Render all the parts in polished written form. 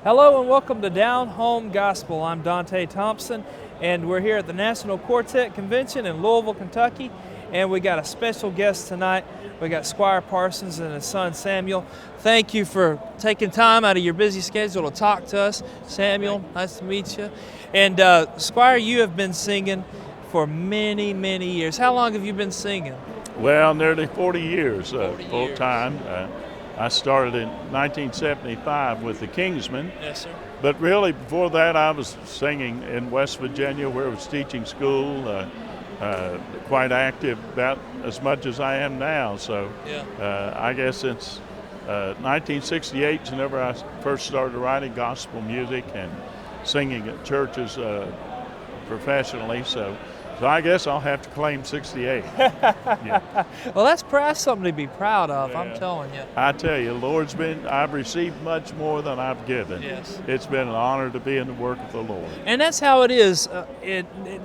Hello and welcome to Down Home Gospel. I'm Dante Thompson, and we're here at the National Quartet Convention in Louisville, Kentucky, and we got a special guest tonight. We got Squire Parsons and his son Samuel. Thank you for taking time out of your busy schedule to talk to us. Samuel, nice to meet you. And Squire, you have been singing for many, many years. How long have you been singing? Well, nearly 40 years full time. I started in 1975 with the Kingsmen. Yes, sir. But really, before that, I was singing in West Virginia, where I was teaching school. Quite active, about as much as I am now. So, I guess since 1968, whenever I first started writing gospel music and singing at churches professionally. So I guess I'll have to claim 68. Yeah. Well, that's something to be proud of, I'm telling you. I tell you, I've received much more than I've given. Yes. It's been an honor to be in the work of the Lord. And that's how it is.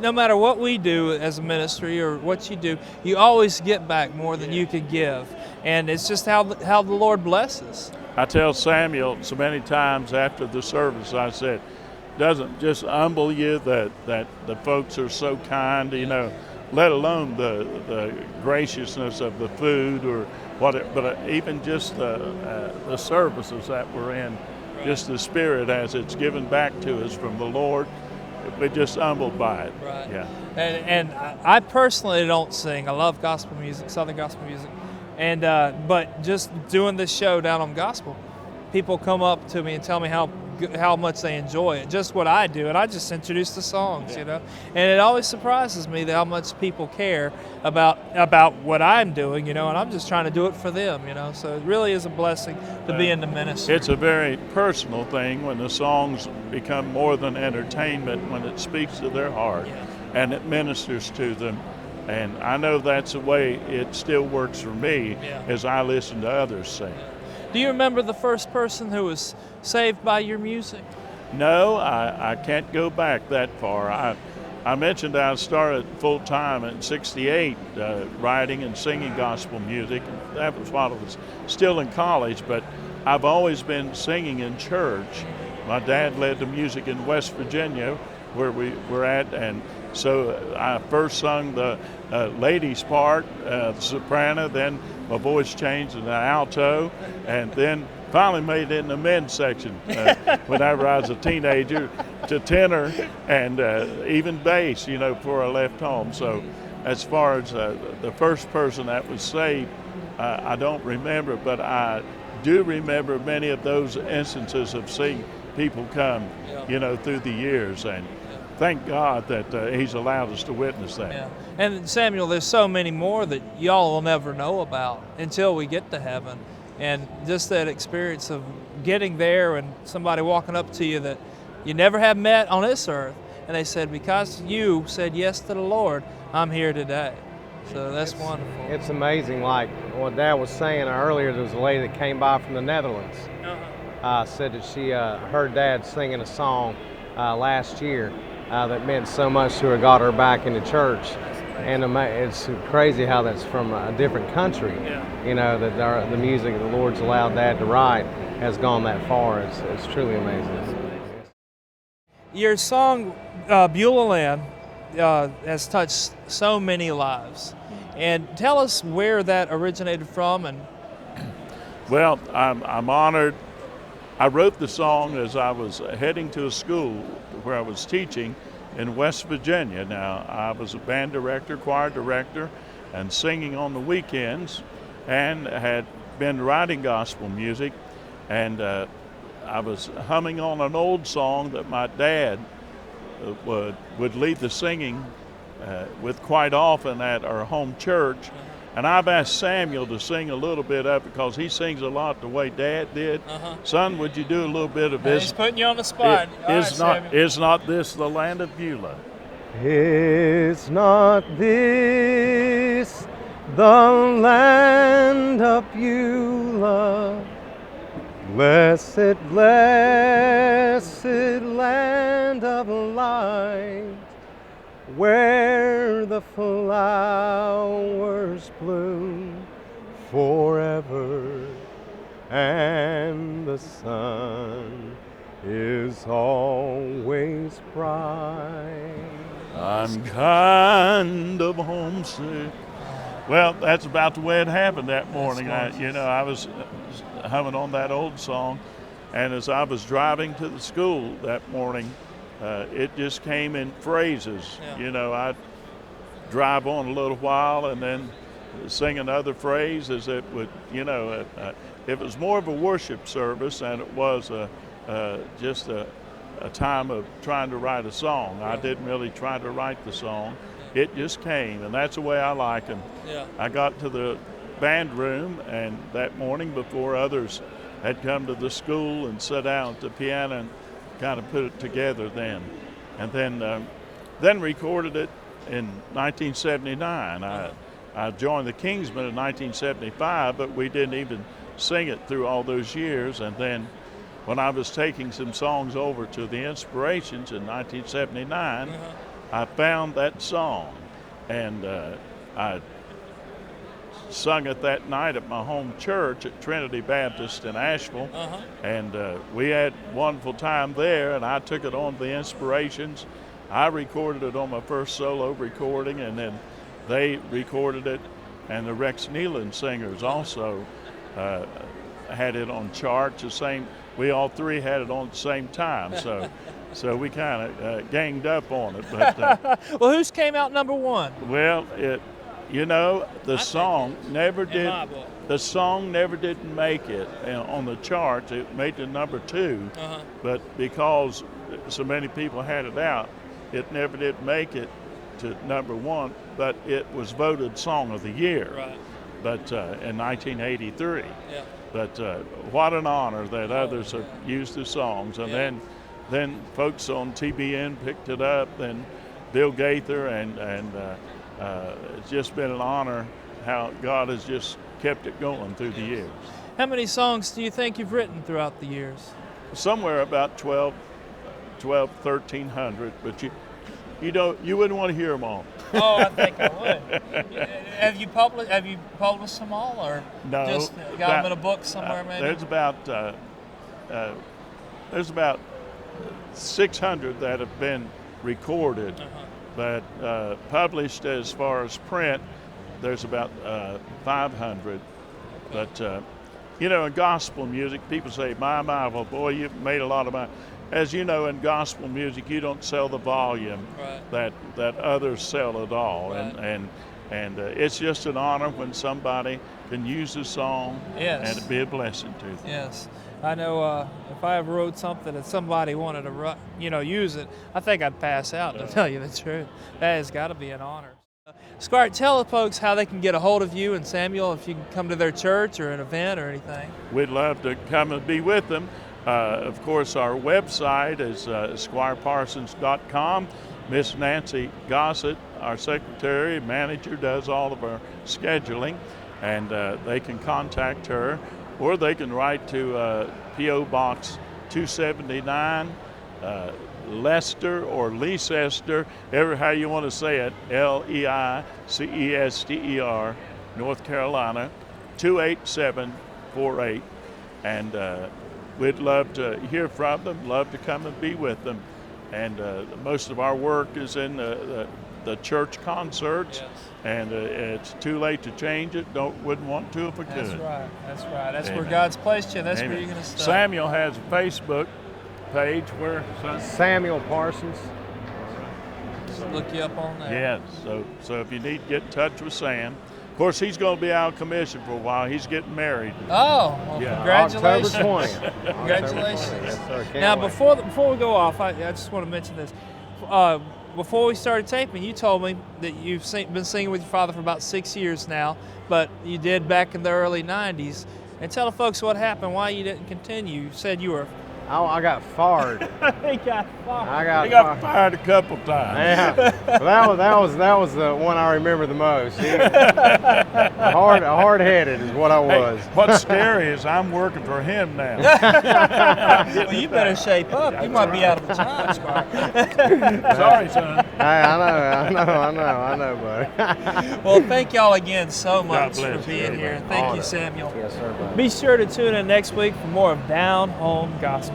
No matter what we do as a ministry or what you do, you always get back more than you could give. And it's just how the Lord blesses. I tell Samuel so many times after the service, I said, doesn't just humble you that the folks are so kind, let alone the graciousness of the food or whatever, but even just the services that we're in, just the spirit as it's given back to us from the Lord. We're just humbled by it. Right. Yeah. And I personally don't sing. I love gospel music, Southern gospel music, and but just doing this show Down on Gospel, people come up to me and tell me how much they enjoy it, just what I do, and I just introduce the songs, and it always surprises me how much people care about what I'm doing, and I'm just trying to do it for them, so it really is a blessing to be in the ministry. It's a very personal thing when the songs become more than entertainment, when it speaks to their heart and it ministers to them, and I know that's the way it still works for me as I listen to others sing. Do you remember the first person who was saved by your music? No, I can't go back that far. I mentioned I started full time in '68 writing and singing gospel music. That was while I was still in college, but I've always been singing in church. My dad led the music in West Virginia, where we were at, and so I first sung the ladies' part, the soprano, then my voice changed to the alto, and then finally made it in the men's section whenever I was a teenager, to tenor and even bass, before I left home. So as far as the first person that was saved, I don't remember, but I do remember many of those instances of seeing people come, through the years, and thank God that He's allowed us to witness that. Yeah. And Samuel, there's so many more that y'all will never know about until we get to heaven. And just that experience of getting there and somebody walking up to you that you never have met on this earth, and they said, because you said yes to the Lord, I'm here today. So that's wonderful. It's amazing, like what Dad was saying earlier. There was a lady that came by from the Netherlands. Said that she heard Dad singing a song last year that meant so much to her, got her back into church. And it's crazy how that's from a different country. That the music the Lord's allowed Dad to write has gone that far. It's truly amazing. Your song, Beulah Land, has touched so many lives. And tell us where that originated from. And well, I'm honored. I wrote the song as I was heading to a school where I was teaching in West Virginia. Now, I was a band director, choir director, and singing on the weekends, and had been writing gospel music, and I was humming on an old song that my dad would lead the singing with quite often at our home church. And I've asked Samuel to sing a little bit of it because he sings a lot the way Dad did. Son, would you do a little bit of this? He's putting you on the spot. Is not this the land of Beulah? Is not this the land of Beulah? Blessed, blessed land of light, where the flowers bloom forever and the sun is always bright. I'm kind of homesick. Well, that's about the way it happened that morning. I was humming on that old song, and as I was driving to the school that morning, it just came in phrases. Yeah. I'd drive on a little while and then sing another phrase as it would, it was more of a worship service than it was just a time of trying to write a song. I didn't really try to write the song. It just came, and that's the way I like them. Yeah. I got to the band room, and that morning before others had come to the school and sat down at the piano and kind of put it together then. And then recorded it in 1979. I joined the Kingsmen in 1975, but we didn't even sing it through all those years. And then when I was taking some songs over to the Inspirations in 1979, I found that song, and I sung it that night at my home church at Trinity Baptist in Asheville, and we had a wonderful time there, and I took it on the Inspirations. I recorded it on my first solo recording, and then they recorded it, and the Rex Nealon singers also had it on charts. We all three had it on at the same time, so we kind of ganged up on it. But well, whose came out number one? well, the song never did. The song never did make it on the charts. It made the number 2, but because so many people had it out, it never did make it to number 1. But it was voted Song of the Year. Right. But in 1983. Yeah. But what an honor that others have used the songs, and then folks on TBN picked it up, and Bill Gaither, and it's just been an honor how God has just kept it going through the years. How many songs do you think you've written throughout the years? Somewhere about 1,300, but you wouldn't want to hear them all. Oh, I think I would. Have you published them all, or No, just got them in a book somewhere? Maybe there's about 600 that have been recorded, but published as far as print, there's about 500. But in gospel music, people say, "My, well, boy, you've made a lot of money." As you know, in gospel music, you don't sell the volume that others sell at all, and it's just an honor when somebody can use a song and it be a blessing to them. Yes, I know. If I ever wrote something and somebody wanted to, use it, I think I'd pass out. To tell you the truth, that has got to be an honor. Squire, tell the folks how they can get a hold of you and Samuel if you can come to their church or an event or anything. We'd love to come and be with them. Of course, our website is squireparsons.com. Miss Nancy Gossett, our secretary and manager, does all of our scheduling, and they can contact her, or they can write to P.O. Box 279, Leicester or Leicester, how you want to say it, Leicester, North Carolina, 28748, and we'd love to hear from them, love to come and be with them. And most of our work is in the church concerts, and it's too late to change it. Wouldn't want to if we could. That's right. That's Amen. where God's placed you. That's Amen. where you're going to stay. Samuel has a Facebook page where Samuel Parsons. Just look you up on there. Yes. So if you need to get in touch with Sam, of course he's going to be out of commission for a while. He's getting married. Oh, well, Yeah. congratulations! October 20th. Congratulations! Yes, sir. Can't Now, wait. before we go off, I just want to mention this. Before we started taping, you told me that you've been singing with your father for about 6 years now, but you did back in the early '90s. And tell the folks what happened, why you didn't continue. You said you were. Oh, I got fired. He got fired. I He got fired a couple times. Yeah, well, that was the one I remember the most. Hard-headed is what I was. Hey, what's scary is I'm working for him now. Well, you better shape up. You might be out of a job, Squire. Sorry, son. Hey, I know, buddy. Well, thank y'all again so much bless for you, being here. everybody. Thank you, Honor. Samuel. Yes, sir, buddy. Be sure to tune in next week for more of Down Home Gospel.